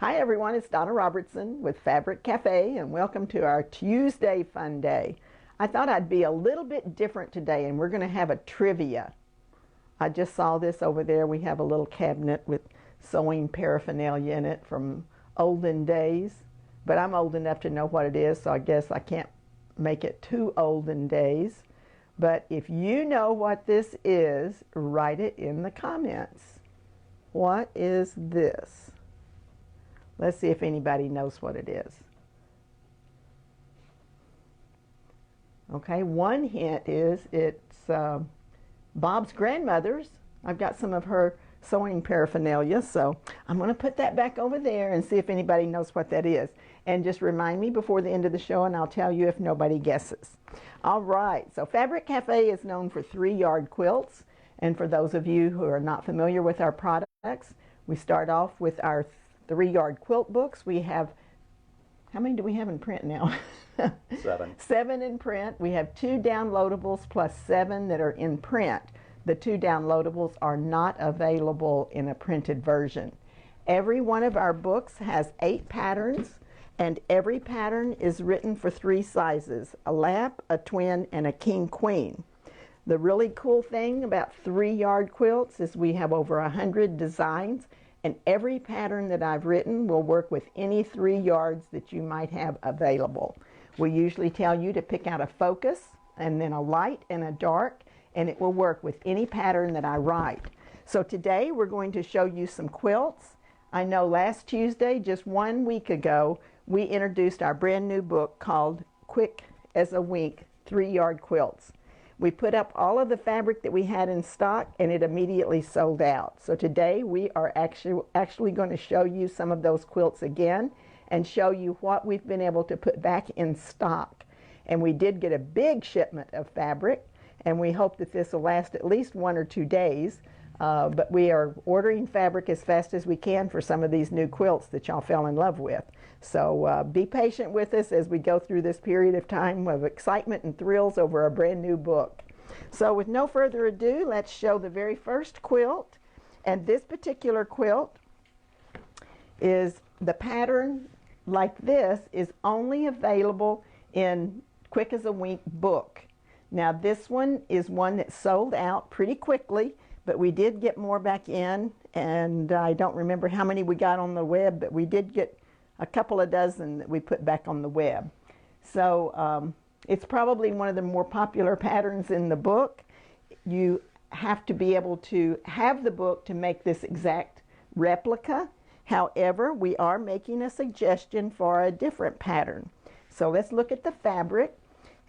Hi everyone, it's Donna Robertson with Fabric Cafe and welcome to our Tuesday Fun Day. I thought I'd be a little bit different today and we're going to have a trivia. I just saw this over there. We have a little cabinet with sewing paraphernalia in it from olden days, but I'm old enough to know what it is, so I guess I can't make it too olden days. But if you know what this is, write it in the comments. What is this? Let's see if anybody knows what it is. Okay, one hint is it's Bob's grandmother's. I've got some of her sewing paraphernalia, so I'm going to put that back over there and see if anybody knows what that is. And just remind me before the end of the show and I'll tell you if nobody guesses. All right, so Fabric Cafe is known for 3-yard quilts. And for those of you who are not familiar with our products, we start off with our 3-yard quilt books. We have, how many do we have in print now? 7. 7 in print. We have 2 downloadables plus 7 that are in print. The 2 downloadables are not available in a printed version. Every one of our books has 8 patterns, and every pattern is written for 3 sizes: a lap, a twin, and a king queen. The really cool thing about 3-yard quilts is we have over 100 designs, and every pattern that I've written will work with any 3 yards that you might have available. We usually tell you to pick out a focus and then a light and a dark, and it will work with any pattern that I write. So today we're going to show you some quilts. I know last Tuesday, just 1 week ago, we introduced our brand new book called Quick as a Wink 3-yard quilts. We put up all of the fabric that we had in stock and it immediately sold out. So today we are actually going to show you some of those quilts again and show you what we've been able to put back in stock. And we did get a big shipment of fabric, and we hope that this will last at least 1 or 2 days. But we are ordering fabric as fast as we can for some of these new quilts that y'all fell in love with. So be patient with us as we go through this period of time of excitement and thrills over a brand new book. So with no further ado, let's show the very first quilt. And this particular quilt is the pattern like this is only available in Quick as a Wink book. Now this one is one that sold out pretty quickly, but we did get more back in, and I don't remember how many we got on the web, but we did get a couple of dozen that we put back on the web. So it's probably one of the more popular patterns in the book. You have to be able to have the book to make this exact replica. However, we are making a suggestion for a different pattern. So let's look at the fabric.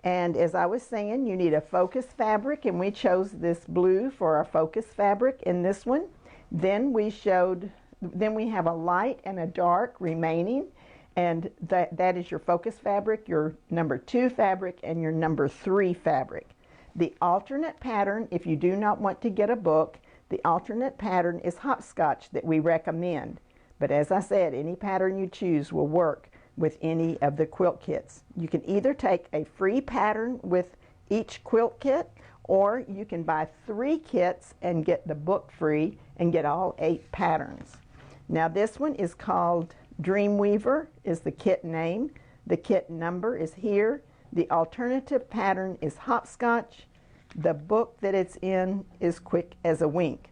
And as I was saying, you need a focus fabric, and we chose this blue for our focus fabric in this one. Then we have a light and a dark remaining, and that is your focus fabric, your number 2 fabric, and your number 3 fabric. The alternate pattern, if you do not want to get a book, the alternate pattern is hopscotch that we recommend. But as I said, any pattern you choose will work with any of the quilt kits. You can either take a free pattern with each quilt kit, or you can buy 3 kits and get the book free and get all 8 patterns. Now this one is called Dreamweaver is the kit name. The kit number is here. The alternative pattern is hopscotch. The book that it's in is Quick as a Wink.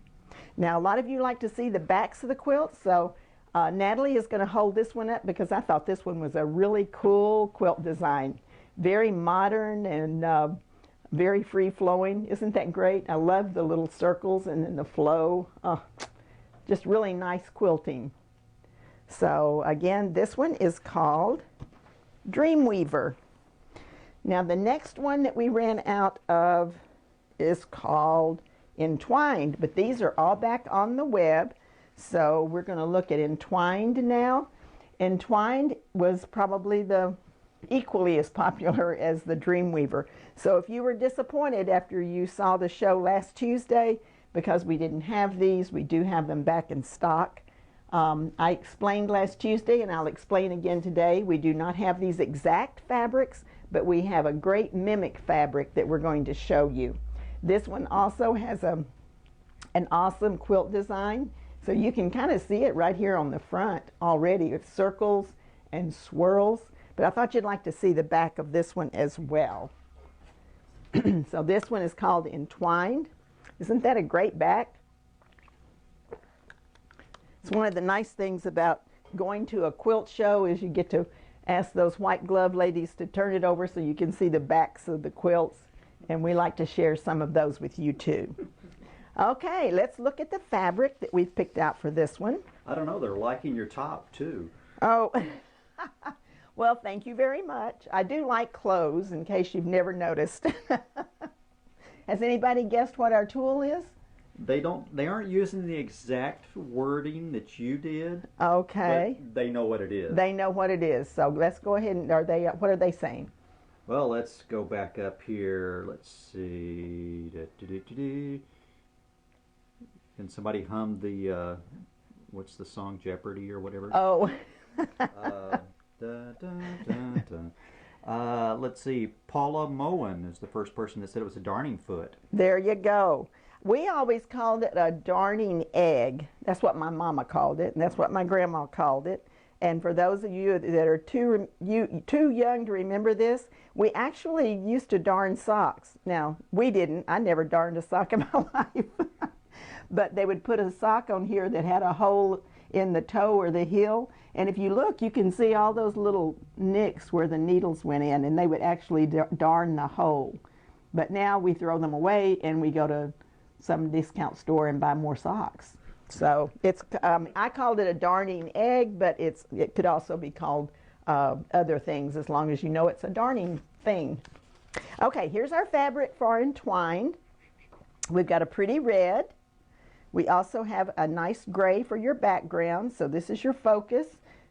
Now a lot of you like to see the backs of the quilts, so Natalie is going to hold this one up because I thought this one was a really cool quilt design. Very modern and very free-flowing. Isn't that great? I love the little circles and then the flow. Just really nice quilting. So again, this one is called Dreamweaver. Now the next one that we ran out of is called Entwined, but these are all back on the web. So we're going to look at Entwined now. Entwined was probably equally as popular as the Dreamweaver. So if you were disappointed after you saw the show last Tuesday because we didn't have these, we do have them back in stock. I explained last Tuesday, and I'll explain again today, we do not have these exact fabrics, but we have a great mimic fabric that we're going to show you. This one also has an awesome quilt design. So you can kind of see it right here on the front already. It's circles and swirls. But I thought you'd like to see the back of this one as well. So this one is called Entwined. Isn't that a great back? It's one of the nice things about going to a quilt show is you get to ask those white glove ladies to turn it over so you can see the backs of the quilts. And we like to share some of those with you too. Okay, let's look at the fabric that we've picked out for this one. I don't know, they're liking your top too. Oh, well, thank you very much. I do like clothes, in case you've never noticed. Has anybody guessed what our tool is? They aren't using the exact wording that you did. Okay. But they know what it is. They know what it is. So let's go ahead and what are they saying? Well, let's go back up here. Let's see. Can somebody hum the what's the song, Jeopardy or whatever? Oh. Let's see. Paula Moen is the first person that said it was a darning foot. There you go. We always called it a darning egg. That's what my mama called it, and that's what my grandma called it. And for those of you that are too young to remember this, we actually used to darn socks. Now, we didn't. I never darned a sock in my life. But they would put a sock on here that had a hole in the toe or the heel. And if you look, you can see all those little nicks where the needles went in, and they would actually darn the hole. But now we throw them away and we go to some discount store and buy more socks. So it's I called it a darning egg, but it could also be called other things as long as you know it's a darning thing. Okay, here's our fabric for Entwined. We've got a pretty red. We also have a nice gray for your background. So this is your focus.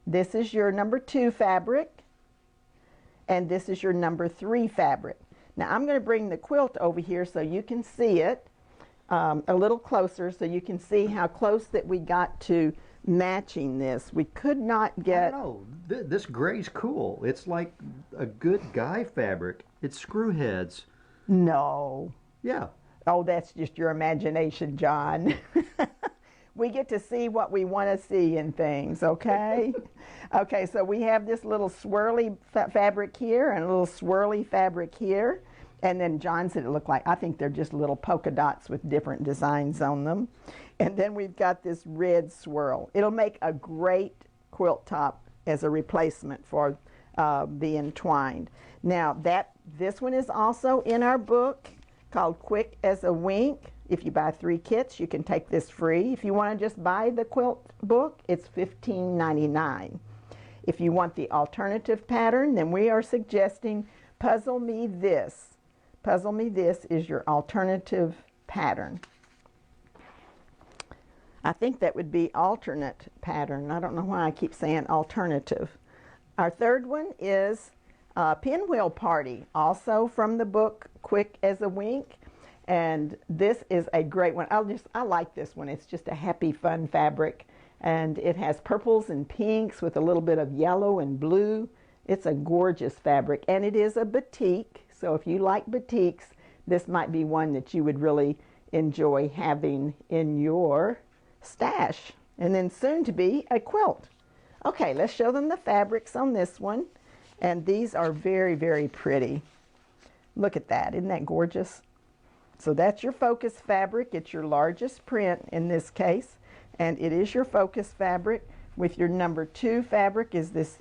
This is your number 2 fabric. And this is your number 3 fabric. Now I'm going to bring the quilt over here so you can see it a little closer, so you can see how close that we got to matching this. We could not get... I don't know. This gray's cool. It's like a good guy fabric. It's screw heads. No. Yeah. Oh, that's just your imagination, John. We get to see what we want to see in things, okay? Okay, so we have this little swirly fabric here and a little swirly fabric here. And then John said it looked like, I think they're just little polka dots with different designs on them. And then we've got this red swirl. It'll make a great quilt top as a replacement for the Entwined. Now, this one is also in our book called Quick as a Wink. If you buy 3 kits, you can take this free. If you want to just buy the quilt book, it's $15.99. If you want the alternative pattern, then we are suggesting Puzzle Me This. Puzzle Me This is your alternative pattern. I think that would be alternate pattern. I don't know why I keep saying alternative. Our third one is Pinwheel Party, also from the book Quick as a Wink. And this is a great one. I like this one. It's just a happy, fun fabric. And it has purples and pinks with a little bit of yellow and blue. It's a gorgeous fabric. And it is a batik. So if you like batiks, this might be one that you would really enjoy having in your stash. And then soon to be a quilt. Okay, let's show them the fabrics on this one. And these are very, very pretty. Look at that. Isn't that gorgeous? So that's your focus fabric. It's your largest print in this case. And it is your focus fabric. With your number 2 fabric is this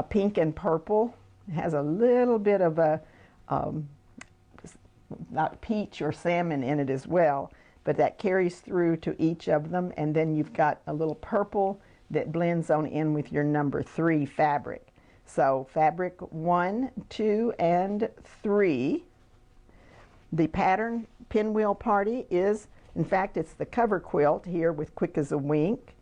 pink and purple. It has a little bit of a not peach or salmon in it as well, but that carries through to each of them. And then you've got a little purple that blends on in with your number 3 fabric. So fabric 1, 2, and 3. The pattern Pinwheel Party is, in fact, it's the cover quilt here with Quick as a Wink.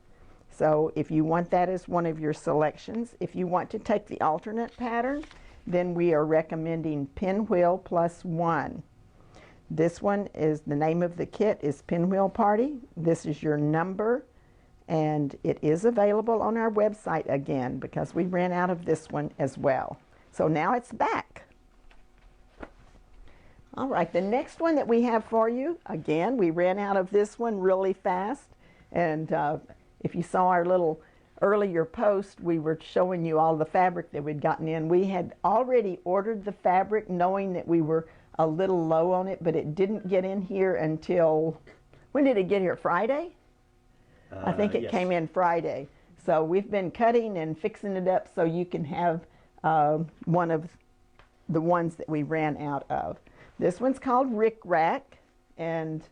So if you want that as one of your selections, if you want to take the alternate pattern, then we are recommending Pinwheel Plus 1. This one is, the name of the kit is Pinwheel Party. This is your number, and it is available on our website again because we ran out of this one as well. So now it's back. All right, the next one that we have for you, again, we ran out of this one really fast. And if you saw our little earlier post, we were showing you all the fabric that we'd gotten in. We had already ordered the fabric knowing that we were a little low on it, but it didn't get in here until, when did it get here? Friday? I think it came in Friday. So we've been cutting and fixing it up so you can have one of the ones that we ran out of. This one's called Rickrack, and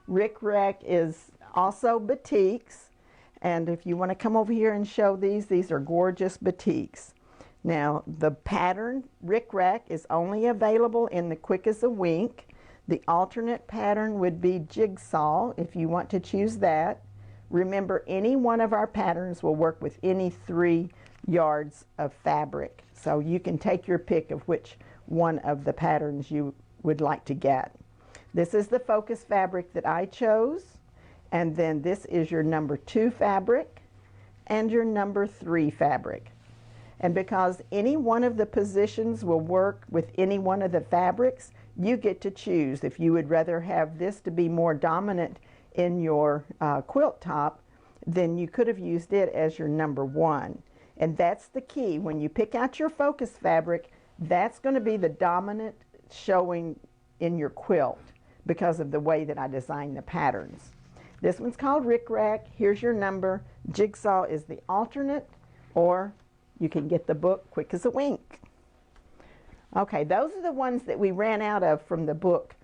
Rickrack is also batiks. And if you want to come over here and show these are gorgeous batiks. Now, the pattern Rickrack is only available in the Quick as a Wink. The alternate pattern would be Jigsaw if you want to choose that. Remember, any one of our patterns will work with any 3 yards of fabric. So you can take your pick of which one of the patterns you would like to get. This is the focus fabric that I chose. And then this is your number 2 fabric and your number 3 fabric. And because any one of the positions will work with any one of the fabrics, you get to choose. If you would rather have this to be more dominant in your quilt top, then you could have used it as your number 1. And that's the key. When you pick out your focus fabric, that's going to be the dominant showing in your quilt because of the way that I designed the patterns. This one's called Rickrack. Here's your number. Jigsaw is the alternate, or you can get the book Quick as a Wink. Okay, those are the ones that we ran out of from the book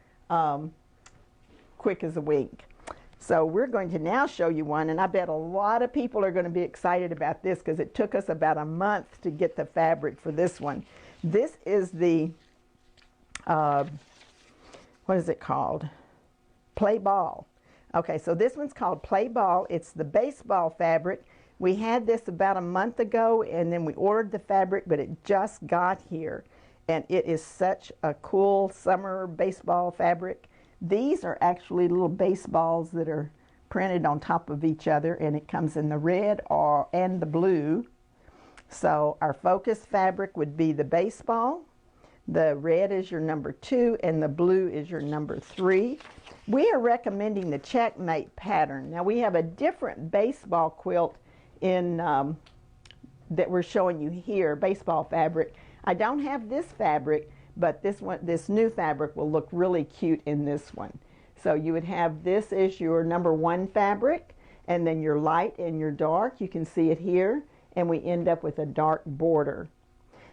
Quick as a Wink. So we're going to now show you one, and I bet a lot of people are going to be excited about this because it took us about a month to get the fabric for this one. This is the, what is it called? Play Ball. Okay, so this one's called Play Ball. It's the baseball fabric. We had this about a month ago, and then we ordered the fabric, but it just got here. And it is such a cool summer baseball fabric. These are actually little baseballs that are printed on top of each other, and it comes in the red and the blue. So our focus fabric would be the baseball. The red is your number 2, and the blue is your number 3. We are recommending the Checkmate pattern. Now we have a different baseball quilt in that we're showing you here, baseball fabric. I don't have this fabric, but this new fabric will look really cute in this one. So you would have this as your number 1 fabric, and then your light and your dark. You can see it here, and we end up with a dark border.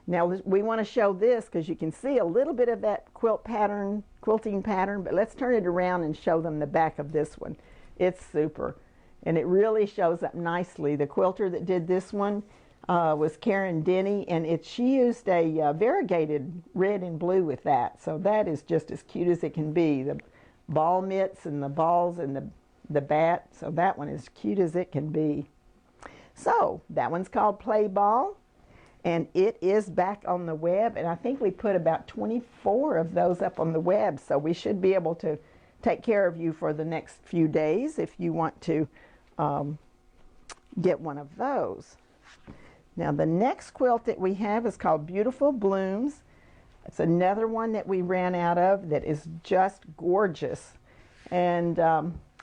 Now we want to show this because you can see a little bit of that quilting pattern, but let's turn it around and show them the back of this one. It's super, and it really shows up nicely. The quilter that did this one was Karen Denny, and she used a variegated red and blue with that, so that is just as cute as it can be. The ball mitts and the balls and the bat, so that one is cute as it can be. So that one's called Play Ball. And it is back on the web, and I think we put about 24 of those up on the web, so we should be able to take care of you for the next few days if you want to get one of those. Now the next quilt that we have is called Beautiful Blooms. It's another one that we ran out of that is just gorgeous. And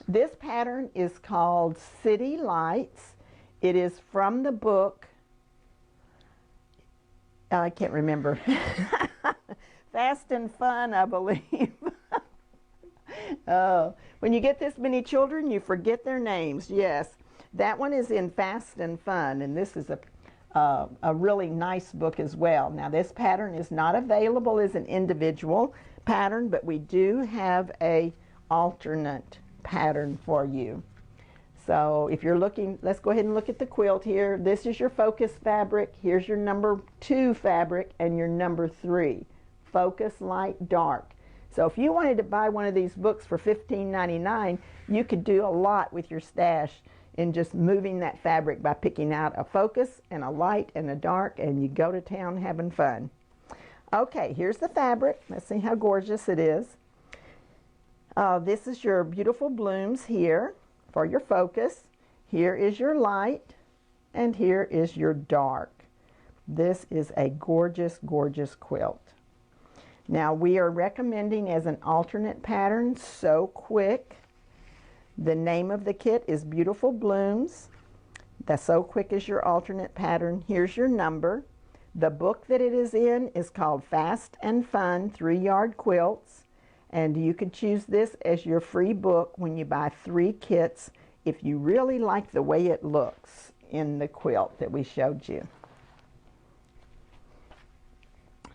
this pattern is called City Lights. It is from the book, I can't remember. Fast and Fun, I believe. Oh, when you get this many children, you forget their names. Yes, that one is in Fast and Fun, and this is a really nice book as well. Now, this pattern is not available as an individual pattern, but we do have a alternate pattern for you. So if you're looking, let's go ahead and look at the quilt here. This is your focus fabric. Here's your number 2 fabric and your number 3. Focus, light, dark. So if you wanted to buy one of these books for $15.99, you could do a lot with your stash in just moving that fabric by picking out a focus and a light and a dark, and you go to town having fun. Okay, here's the fabric. Let's see how gorgeous it is. This is your Beautiful Blooms here for your focus. Here is your light, and here is your dark. This is a gorgeous, gorgeous quilt. Now we are recommending as an alternate pattern So Quick. The name of the kit is Beautiful Blooms. The So Quick Is Your Alternate Pattern. Here's your number. The book that it is in is called Fast and Fun 3-Yard Quilts, and you could choose this as your free book when you buy 3 kits if you really like the way it looks in the quilt that we showed you.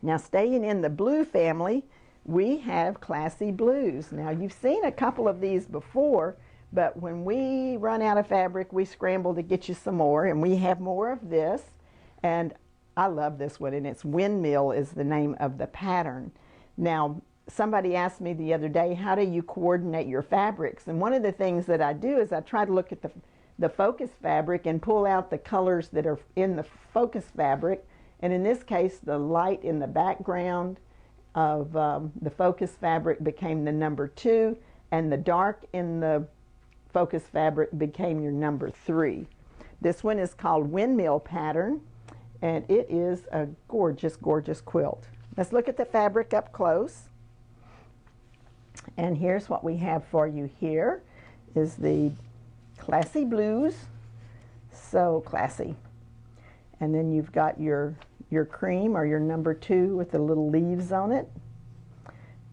Now, staying in the blue family, we have Classy Blues. Now, you've seen a couple of these before, but when we run out of fabric, we scramble to get you some more, and we have more of this. And I love this one, and it's Windmill is the name of the pattern. Now, somebody asked me the other day, how do you coordinate your fabrics? And one of the things that I do is I try to look at the focus fabric and pull out the colors that are in the focus fabric. And in this case, the light in the background of the focus fabric became the number 2, and the dark in the focus fabric became your number 3. This one is called Windmill Pattern, and it is a gorgeous, gorgeous quilt. Let's look at the fabric up close. And here's what we have for you here is the Classy Blues. So classy. And then you've got your cream or your number 2 with the little leaves on it.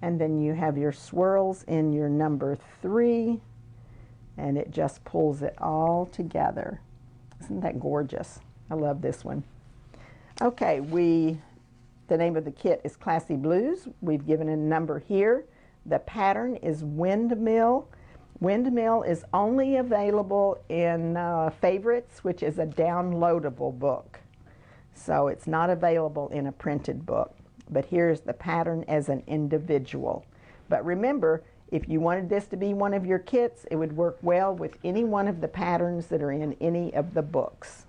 And then you have your swirls in your number 3, and it just pulls it all together. Isn't that gorgeous? I love this one. Okay, the name of the kit is Classy Blues. We've given a number here. The pattern is Windmill. Windmill is only available in Favorites, which is a downloadable book. So it's not available in a printed book. But here's the pattern as an individual. But remember, if you wanted this to be one of your kits, it would work well with any one of the patterns that are in any of the books.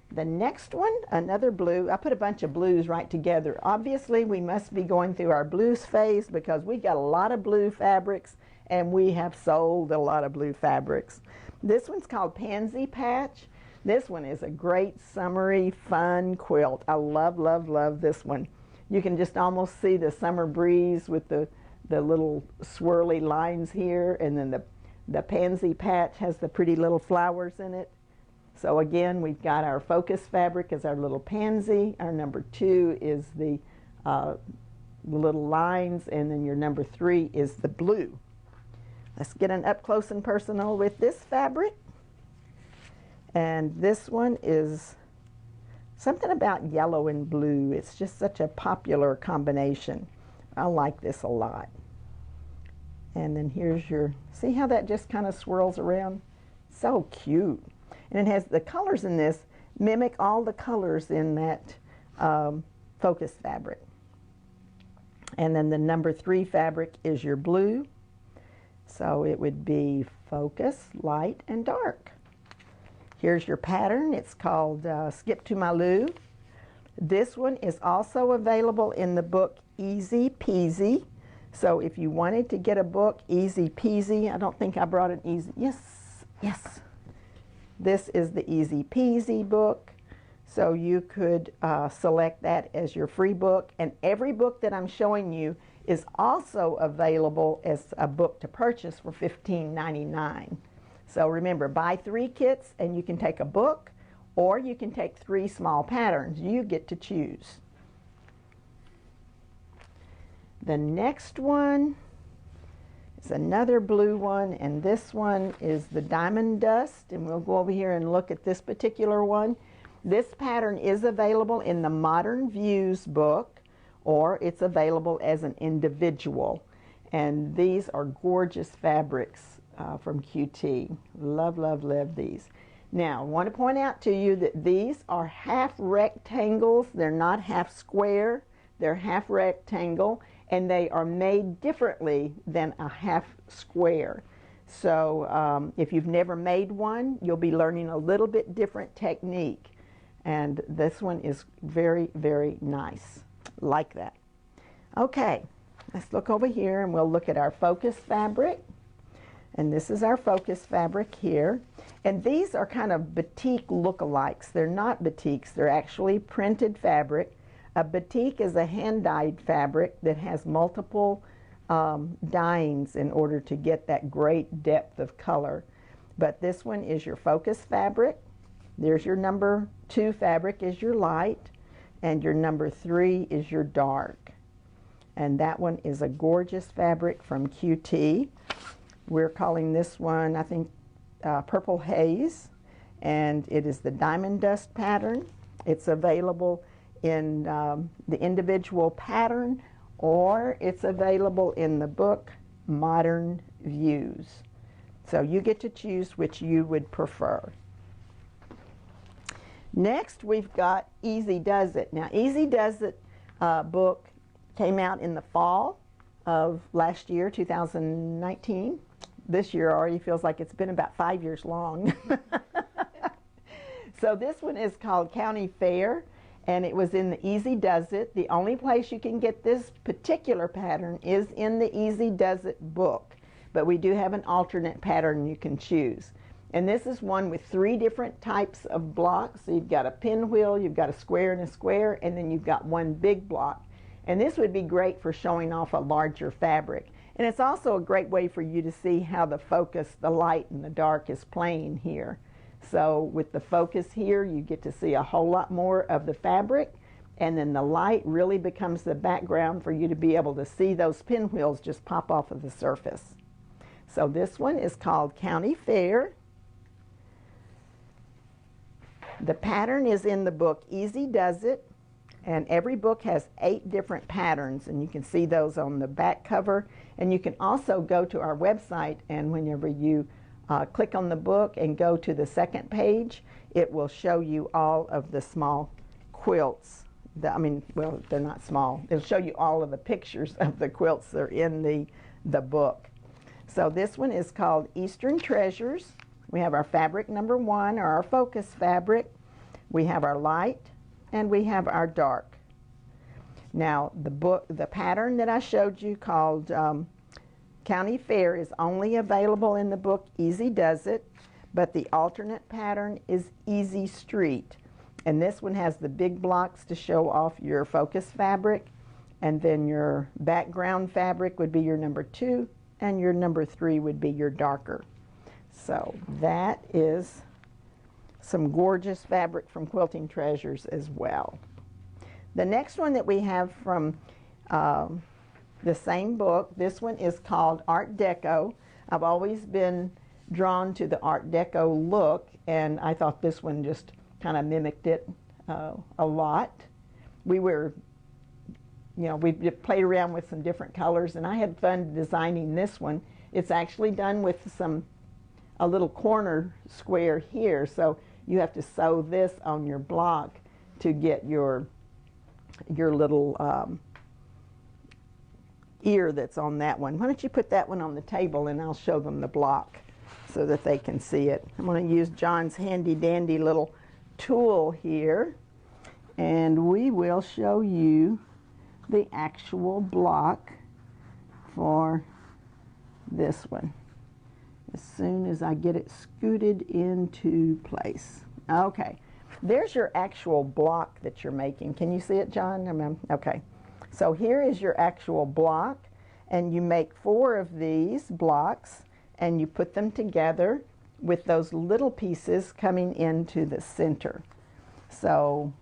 The next one, another blue. I put a bunch of blues right together. Obviously, we must be going through our blues phase because we got a lot of blue fabrics and we have sold a lot of blue fabrics. This one's called Pansy Patch. This one is a great summery, fun quilt. I love, love, love this one. You can just almost see the summer breeze with the little swirly lines here, and then the pansy patch has the pretty little flowers in it. So again, we've got our focus fabric as our little pansy. Our number 2 is the little lines, and then your number 3 is the blue. Let's get an up close and personal with this fabric. And this one is something about yellow and blue. It's just such a popular combination. I like this a lot. And then here's your, see how that just kind of swirls around? So cute. And it has the colors in this mimic all the colors in that focus fabric. And then the number 3 fabric is your blue. So it would be focus, light, and dark. Here's your pattern. It's called Skip to My Lou. This one is also available in the book Easy Peasy. So if you wanted to get a book, Easy Peasy, I don't think I brought an easy, yes. This is the Easy Peasy book. So you could select that as your free book. And every book that I'm showing you is also available as a book to purchase for $15.99. So remember, buy 3 kits and you can take a book, or you can take 3 small patterns. You get to choose. The next one is another blue one, and this one is the Diamond Dust, and we'll go over here and look at this particular one. This pattern is available in the Modern Views book, or it's available as an individual. And these are gorgeous fabrics from QT. Love, love, love these. Now, I want to point out to you that these are half rectangles. They're not half square. They're half rectangle, and they are made differently than a half square. So if you've never made one, you'll be learning a little bit different technique. And this one is very, very nice. Like that. Okay, let's look over here and we'll look at our focus fabric. And this is our focus fabric here. And these are kind of batik lookalikes. They're not batiks, they're actually printed fabric. A batik is a hand-dyed fabric that has multiple dyings in order to get that great depth of color. But this one is your focus fabric. There's your number 2 fabric is your light, and your number 3 is your dark. And that one is a gorgeous fabric from QT. We're calling this one, I think, Purple Haze, and it is the Diamond Dust pattern. It's available in the individual pattern, or it's available in the book Modern Views. So you get to choose which you would prefer. Next, we've got Easy Does It. Now, Easy Does It book came out in the fall of last year, 2019. This year already feels like it's been about 5 years long. So this one is called County Fair, and it was in the Easy Does It. The only place you can get this particular pattern is in the Easy Does It book, but we do have an alternate pattern you can choose. And this is one with 3 different types of blocks. So you've got a pinwheel, you've got a square and a square, and then you've got one big block. And this would be great for showing off a larger fabric. And it's also a great way for you to see how the focus, the light and the dark is playing here. So with the focus here, you get to see a whole lot more of the fabric, and then the light really becomes the background for you to be able to see those pinwheels just pop off of the surface. So this one is called County Fair. The pattern is in the book Easy Does It, and every book has 8 different patterns, and you can see those on the back cover. And you can also go to our website, and whenever you click on the book and go to the second page, it will show you all of the small quilts. Well, they're not small. It'll show you all of the pictures of the quilts that are in the book. So this one is called Eastern Treasures. We have our fabric number 1, or our focus fabric. We have our light, and we have our dark. Now, the pattern that I showed you called County Fair is only available in the book Easy Does It, but the alternate pattern is Easy Street. And this one has the big blocks to show off your focus fabric, and then your background fabric would be your number 2, and your number 3 would be your darker. So that is some gorgeous fabric from Quilting Treasures as well. The next one that we have from the same book, this one is called Art Deco. I've always been drawn to the Art Deco look, and I thought this one just kind of mimicked it a lot. We played around with some different colors, and I had fun designing this one. It's actually done with a little corner square here, so you have to sew this on your block to get your little ear that's on that one. Why don't you put that one on the table, and I'll show them the block so that they can see it. I'm going to use John's handy dandy little tool here, and we will show you the actual block for this one as soon as I get it scooted into place. Okay, there's your actual block that you're making. Can you see it, John? Okay, so here is your actual block, and you make 4 of these blocks, and you put them together with those little pieces coming into the center. So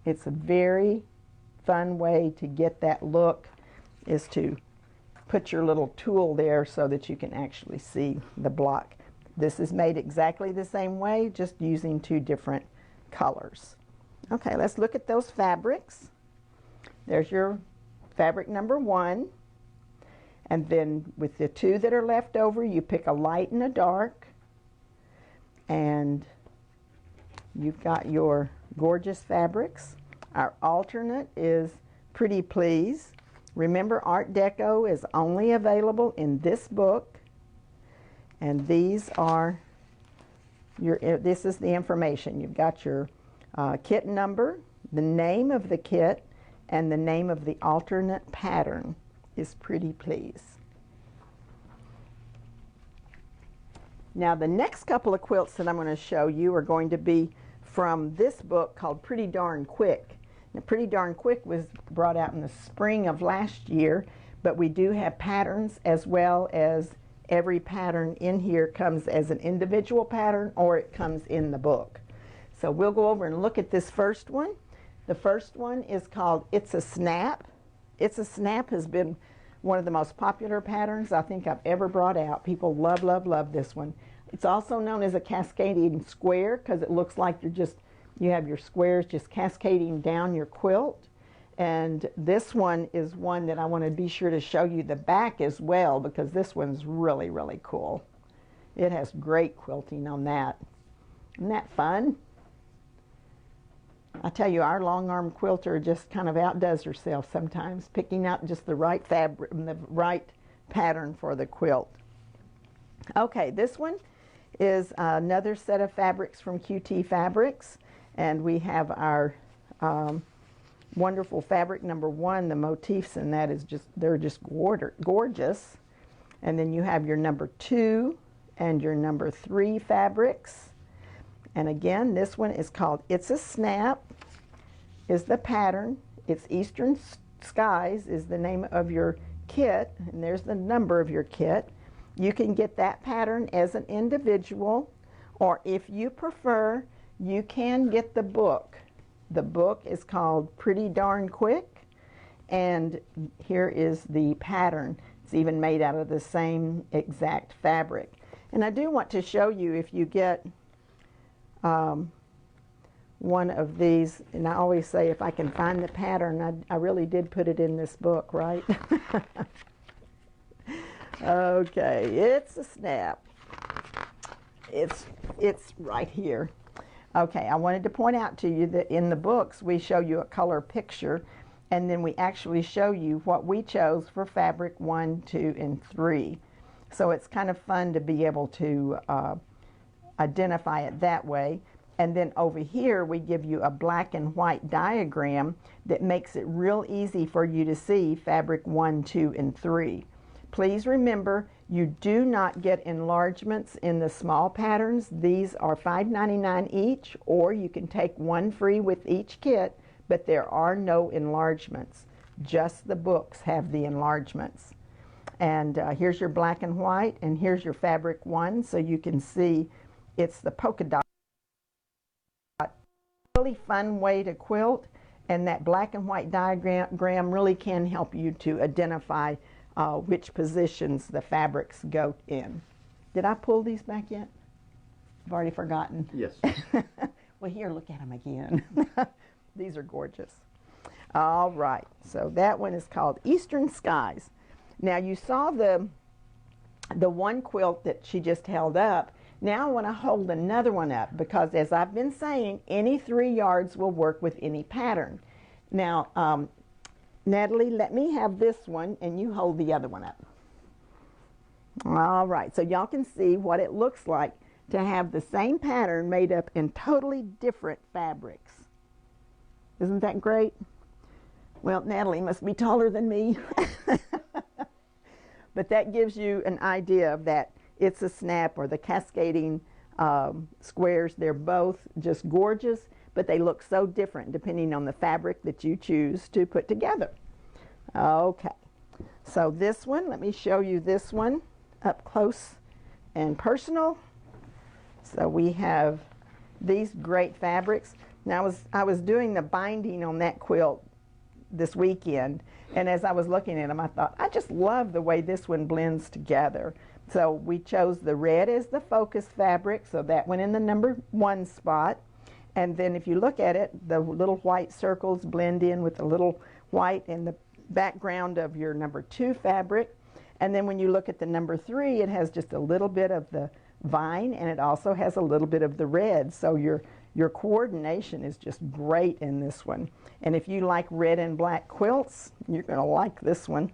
it's a very fun way to get that look, is to put your little tool there so that you can actually see the block. This is made exactly the same way, just using 2 different colors. Okay, let's look at those fabrics. There's your fabric number 1, and then with the 2 that are left over, you pick a light and a dark, and you've got your gorgeous fabrics. Our alternate is Pretty Please. Remember, Art Deco is only available in this book, and these are this is the information. You've got your kit number, the name of the kit, and the name of the alternate pattern is Pretty Please. Now, the next couple of quilts that I'm going to show you are going to be from this book called Pretty Darn Quick. Now, Pretty Darn Quick was brought out in the spring of last year, but we do have patterns, as well as every pattern in here comes as an individual pattern, or it comes in the book. So we'll go over and look at this first one. The first one is called It's a Snap. It's a Snap has been one of the most popular patterns I think I've ever brought out. People love, love, love this one. It's also known as a cascading square because it looks like you have your squares just cascading down your quilt. And this one is one that I want to be sure to show you the back as well, because this one's really, really cool. It has great quilting on that. Isn't that fun? I tell you, our long arm quilter just kind of outdoes herself sometimes, picking out just the right fabric, the right pattern for the quilt. Okay, this one is another set of fabrics from QT Fabrics, and we have our wonderful fabric number 1. The motifs in that is they're just gorgeous. And then you have your number 2 and your number 3 fabrics. And again, this one is called It's a Snap, is the pattern. It's Eastern Skies is the name of your kit, and there's the number of your kit. You can get that pattern as an individual, or if you prefer, you can get the book. The book is called Pretty Darn Quick, and here is the pattern. It's even made out of the same exact fabric. And I do want to show you, if you get one of these, and I always say if I can find the pattern, I really did put it in this book, right? Okay, It's a Snap. It's right here. Okay, I wanted to point out to you that in the books we show you a color picture, and then we actually show you what we chose for fabric 1, 2, and 3. So it's kind of fun to be able to identify it that way. And then over here we give you a black and white diagram that makes it real easy for you to see fabric 1, 2, and 3. Please remember, you do not get enlargements in the small patterns. These are $5.99 each, or you can take one free with each kit, but there are no enlargements. Just the books have the enlargements. And here's your black and white, and here's your fabric 1, so you can see it's the polka dot. Really fun way to quilt, and that black and white diagram really can help you to identify which positions the fabrics go in. Did I pull these back yet? I've already forgotten. Yes. Well, here, look at them again. These are gorgeous. All right, so that one is called Eastern Skies. Now, you saw the one quilt that she just held up. Now I want to hold another one up, because as I've been saying, any 3 yards will work with any pattern. Now, Natalie, let me have this one, and you hold the other one up. All right, so y'all can see what it looks like to have the same pattern made up in totally different fabrics. Isn't that great? Well, Natalie must be taller than me. But that gives you an idea of that It's a Snap, or the cascading squares. They're both just gorgeous, but they look so different depending on the fabric that you choose to put together. Okay, so this one, let me show you this one up close and personal. So we have these great fabrics. Now I was doing the binding on that quilt this weekend, and as I was looking at them, I thought, I just love the way this one blends together. So we chose the red as the focus fabric, so that went in the number 1 spot. And then if you look at it, the little white circles blend in with the little white in the background of your number 2 fabric. And then when you look at the number 3, it has just a little bit of the vine, and it also has a little bit of the red. So your coordination is just great in this one. And if you like red and black quilts, you're going to like this one.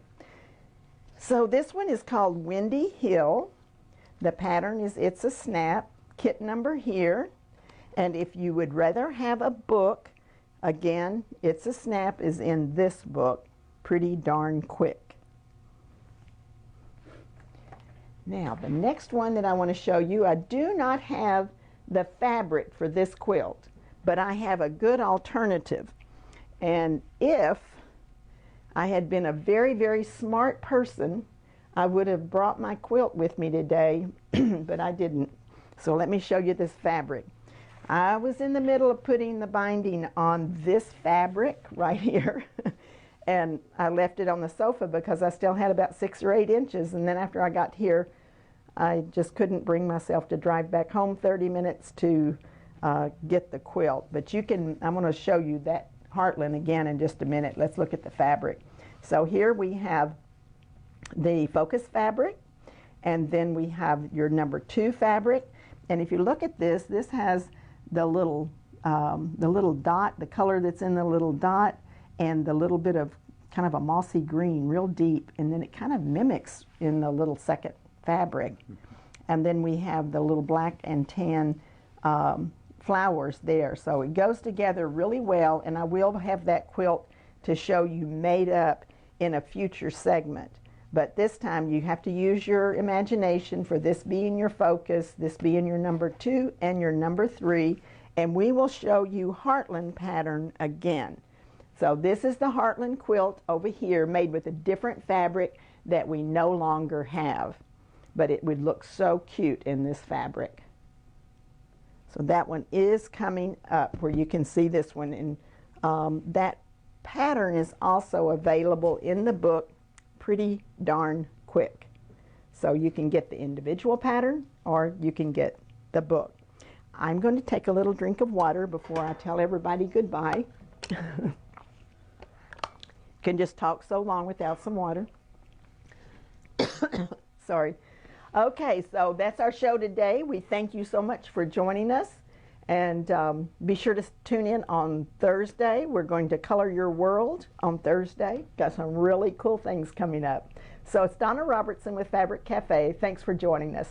So this one is called Windy Hill. The pattern is It's a Snap. Kit number here. And if you would rather have a book, again, It's a Snap is in this book, Pretty Darn Quick. Now, the next one that I want to show you, I do not have the fabric for this quilt, but I have a good alternative. And if I had been a very, very smart person, I would have brought my quilt with me today, but I didn't. So let me show you this fabric. I was in the middle of putting the binding on this fabric right here, and I left it on the sofa because I still had about 6 or 8 inches, and then after I got here, I just couldn't bring myself to drive back home 30 minutes to get the quilt. But you can, I'm going to show you that Heartland again in just a minute. Let's look at the fabric. So here we have the focus fabric, and then we have your number 2 fabric. And if you look at this, this has the little dot, the color that's in the little dot, and the little bit of kind of a mossy green, real deep, and then it kind of mimics in the little second fabric. And then we have the little black and tan flowers there. So it goes together really well, and I will have that quilt to show you made up in a future segment. But this time you have to use your imagination for this being your focus, this being your number 2 and your number 3, and we will show you Heartland pattern again. So this is the Heartland quilt over here, made with a different fabric that we no longer have, but it would look so cute in this fabric. So that one is coming up where you can see this one, and that pattern is also available in the book pretty darn quick. So you can get the individual pattern or you can get the book. I'm going to take a little drink of water before I tell everybody goodbye. Can just talk so long without some water. Sorry. Okay, so that's our show today. We thank you so much for joining us. And be sure to tune in on Thursday. We're going to color your world on Thursday. Got some really cool things coming up. So it's Donna Robertson with Fabric Cafe. Thanks for joining us.